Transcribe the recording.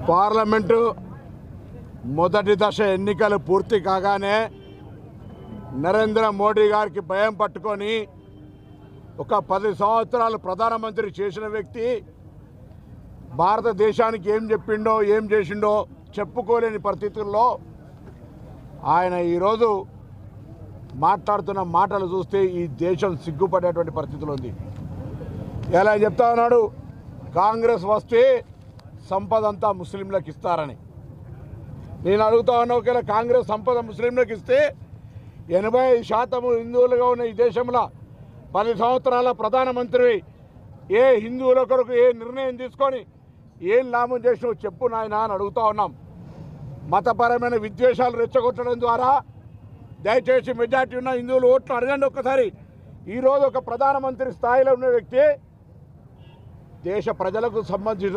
Parliament మొదటి దశ ఎన్నికలు పూర్తి కాగానే నరేంద్ర మోడీ గారికి భయం పట్టుకొని ఒక 10 సంవత్సరాలు ప్రధానమంత్రి చేసిన వ్యక్తి భారతదేశానికి ఏం చెప్పిండో ఏం చేసిండో చెప్పుకోలేని పరిస్థితుల్లో ఆయన ఈరోజు మాట్లాడుతున్న మాటలు చూస్తే ఈ దేశం సిగ్గుపడేటువంటి పరిస్థితులు ఉంది. ఎలా చెప్తా ఉన్నాడు, కాంగ్రెస్ వస్తే సంపద అంతా ముస్లింలకు ఇస్తారని. నేను అడుగుతా ఉన్నా, ఒకవేళ కాంగ్రెస్ సంపద ముస్లింలకు ఇస్తే 80% హిందువులుగా ఉన్న ఈ దేశంలో 10 సంవత్సరాల ప్రధానమంత్రి ఏ హిందువుల కొరకు ఏ నిర్ణయం తీసుకొని ఏం లాభం చేసినావు చెప్పు నాయన అని అడుగుతూ ఉన్నాం. మతపరమైన విద్వేషాలు రెచ్చగొట్టడం ద్వారా దయచేసి మెజార్టీ ఉన్న హిందువులు ఓట్లు అడగండి ఒక్కసారి. ఈరోజు ఒక ప్రధానమంత్రి స్థాయిలో ఉన్న వ్యక్తి దేశ ప్రజలకు సంబంధించిన